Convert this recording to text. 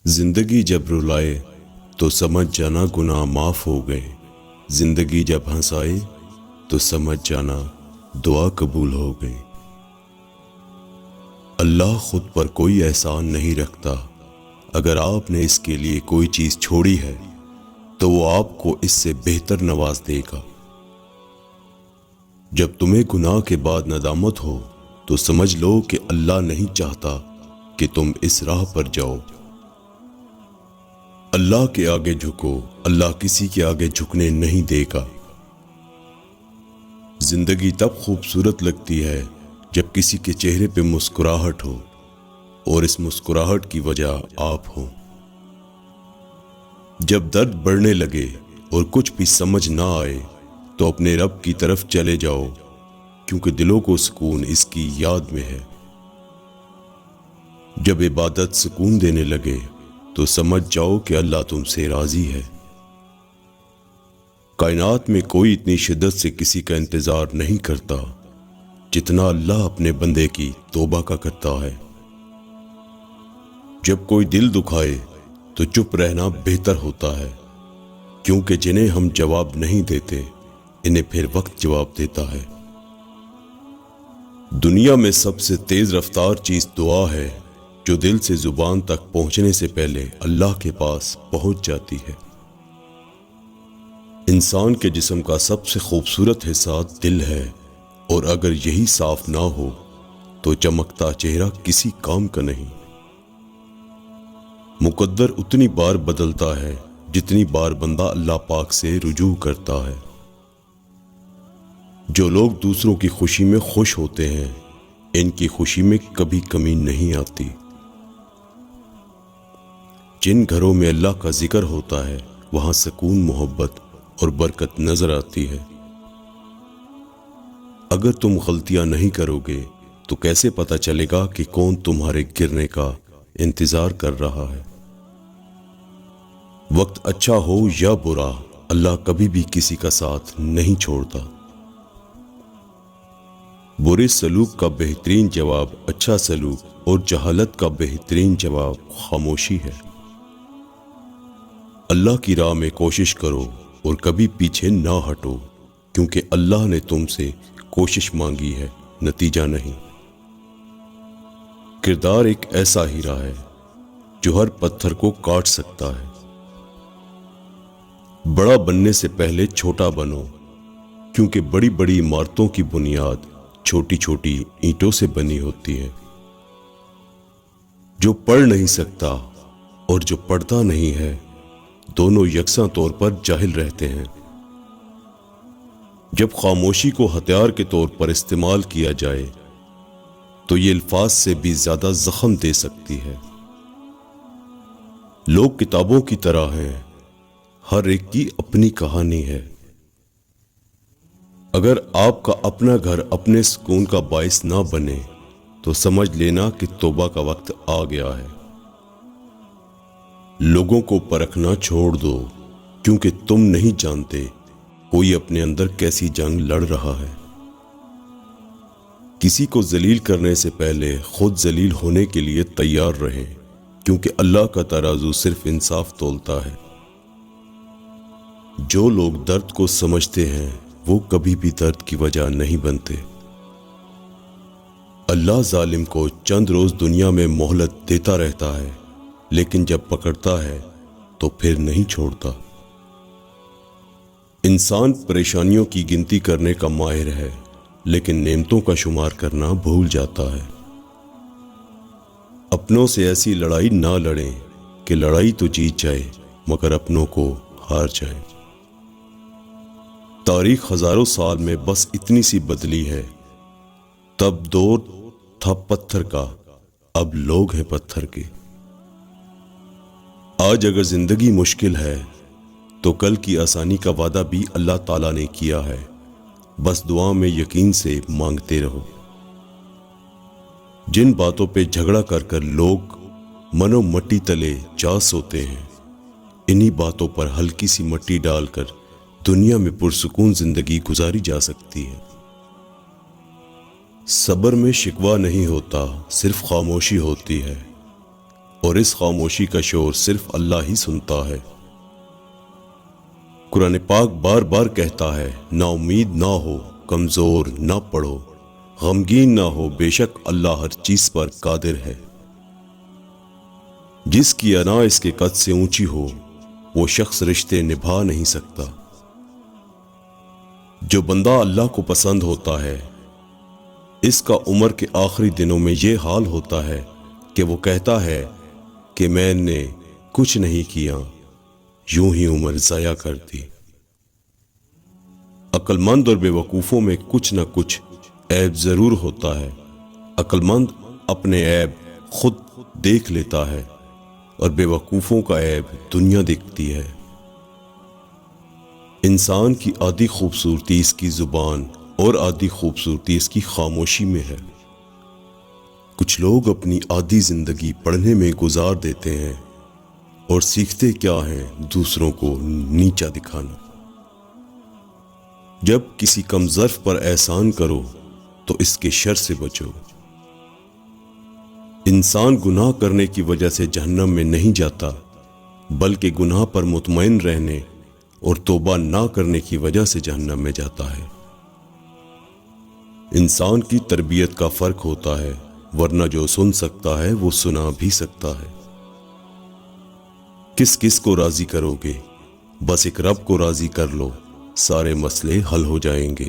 زندگی جب رلائے تو سمجھ جانا گناہ معاف ہو گئے، زندگی جب ہنسائے تو سمجھ جانا دعا قبول ہو گئی۔ اللہ خود پر کوئی احسان نہیں رکھتا، اگر آپ نے اس کے لیے کوئی چیز چھوڑی ہے تو وہ آپ کو اس سے بہتر نواز دے گا۔ جب تمہیں گناہ کے بعد ندامت ہو تو سمجھ لو کہ اللہ نہیں چاہتا کہ تم اس راہ پر جاؤ۔ اللہ کے آگے جھکو، اللہ کسی کے آگے جھکنے نہیں دے گا۔ زندگی تب خوبصورت لگتی ہے جب کسی کے چہرے پہ مسکراہٹ ہو اور اس مسکراہٹ کی وجہ آپ ہو۔ جب درد بڑھنے لگے اور کچھ بھی سمجھ نہ آئے تو اپنے رب کی طرف چلے جاؤ، کیونکہ دلوں کو سکون اس کی یاد میں ہے۔ جب عبادت سکون دینے لگے تو سمجھ جاؤ کہ اللہ تم سے راضی ہے۔ کائنات میں کوئی اتنی شدت سے کسی کا انتظار نہیں کرتا جتنا اللہ اپنے بندے کی توبہ کا کرتا ہے۔ جب کوئی دل دکھائے تو چپ رہنا بہتر ہوتا ہے، کیونکہ جنہیں ہم جواب نہیں دیتے انہیں پھر وقت جواب دیتا ہے۔ دنیا میں سب سے تیز رفتار چیز دعا ہے، جو دل سے زبان تک پہنچنے سے پہلے اللہ کے پاس پہنچ جاتی ہے۔ انسان کے جسم کا سب سے خوبصورت حصہ دل ہے، اور اگر یہی صاف نہ ہو تو چمکتا چہرہ کسی کام کا نہیں۔ مقدر اتنی بار بدلتا ہے جتنی بار بندہ اللہ پاک سے رجوع کرتا ہے۔ جو لوگ دوسروں کی خوشی میں خوش ہوتے ہیں، ان کی خوشی میں کبھی کمی نہیں آتی۔ جن گھروں میں اللہ کا ذکر ہوتا ہے وہاں سکون، محبت اور برکت نظر آتی ہے۔ اگر تم غلطیاں نہیں کرو گے تو کیسے پتہ چلے گا کہ کون تمہارے گرنے کا انتظار کر رہا ہے؟ وقت اچھا ہو یا برا، اللہ کبھی بھی کسی کا ساتھ نہیں چھوڑتا۔ برے سلوک کا بہترین جواب اچھا سلوک، اور جہالت کا بہترین جواب خاموشی ہے۔ اللہ کی راہ میں کوشش کرو اور کبھی پیچھے نہ ہٹو، کیونکہ اللہ نے تم سے کوشش مانگی ہے، نتیجہ نہیں۔ کردار ایک ایسا ہیرا ہے جو ہر پتھر کو کاٹ سکتا ہے۔ بڑا بننے سے پہلے چھوٹا بنو، کیونکہ بڑی بڑی عمارتوں کی بنیاد چھوٹی چھوٹی اینٹوں سے بنی ہوتی ہے۔ جو پڑھ نہیں سکتا اور جو پڑھتا نہیں ہے، دونوں یکساں طور پر جاہل رہتے ہیں۔ جب خاموشی کو ہتھیار کے طور پر استعمال کیا جائے تو یہ الفاظ سے بھی زیادہ زخم دے سکتی ہے۔ لوگ کتابوں کی طرح ہیں، ہر ایک کی اپنی کہانی ہے۔ اگر آپ کا اپنا گھر اپنے سکون کا باعث نہ بنے تو سمجھ لینا کہ توبہ کا وقت آ گیا ہے۔ لوگوں کو پرکھنا چھوڑ دو، کیونکہ تم نہیں جانتے کوئی اپنے اندر کیسی جنگ لڑ رہا ہے۔ کسی کو ذلیل کرنے سے پہلے خود ذلیل ہونے کے لیے تیار رہیں، کیونکہ اللہ کا ترازو صرف انصاف تولتا ہے۔ جو لوگ درد کو سمجھتے ہیں وہ کبھی بھی درد کی وجہ نہیں بنتے۔ اللہ ظالم کو چند روز دنیا میں مہلت دیتا رہتا ہے، لیکن جب پکڑتا ہے تو پھر نہیں چھوڑتا۔ انسان پریشانیوں کی گنتی کرنے کا ماہر ہے، لیکن نعمتوں کا شمار کرنا بھول جاتا ہے۔ اپنوں سے ایسی لڑائی نہ لڑیں کہ لڑائی تو جیت جائے مگر اپنوں کو ہار جائے۔ تاریخ ہزاروں سال میں بس اتنی سی بدلی ہے، تب دور تھا پتھر کا، اب لوگ ہیں پتھر کے۔ آج اگر زندگی مشکل ہے تو کل کی آسانی کا وعدہ بھی اللہ تعالیٰ نے کیا ہے، بس دعا میں یقین سے مانگتے رہو۔ جن باتوں پہ جھگڑا کر کر لوگ منو مٹی تلے جا سوتے ہیں، انہی باتوں پر ہلکی سی مٹی ڈال کر دنیا میں پرسکون زندگی گزاری جا سکتی ہے۔ صبر میں شکوہ نہیں ہوتا، صرف خاموشی ہوتی ہے۔ اور اس خاموشی کا شور صرف اللہ ہی سنتا ہے۔ قرآن پاک بار بار کہتا ہے، نا امید نہ ہو، کمزور نہ پڑو، غمگین نہ ہو، بے شک اللہ ہر چیز پر قادر ہے۔ جس کی انا اس کے قد سے اونچی ہو، وہ شخص رشتے نبھا نہیں سکتا۔ جو بندہ اللہ کو پسند ہوتا ہے، اس کا عمر کے آخری دنوں میں یہ حال ہوتا ہے کہ وہ کہتا ہے کہ میں نے کچھ نہیں کیا، یوں ہی عمر ضائع کر دی۔ عقل مند اور بے وقوفوں میں کچھ نہ کچھ عیب ضرور ہوتا ہے۔ عقل مند اپنے عیب خود دیکھ لیتا ہے اور بے وقوفوں کا عیب دنیا دیکھتی ہے۔ انسان کی آدھی خوبصورتی اس کی زبان اور آدھی خوبصورتی اس کی خاموشی میں ہے۔ کچھ لوگ اپنی آدھی زندگی پڑھنے میں گزار دیتے ہیں اور سیکھتے کیا ہیں؟ دوسروں کو نیچا دکھانا۔ جب کسی کم ظرف پر احسان کرو تو اس کے شر سے بچو۔ انسان گناہ کرنے کی وجہ سے جہنم میں نہیں جاتا، بلکہ گناہ پر مطمئن رہنے اور توبہ نہ کرنے کی وجہ سے جہنم میں جاتا ہے۔ انسان کی تربیت کا فرق ہوتا ہے، ورنہ جو سن سکتا ہے وہ سنا بھی سکتا ہے۔ کس کس کو راضی کرو گے؟ بس ایک رب کو راضی کر لو، سارے مسئلے حل ہو جائیں گے۔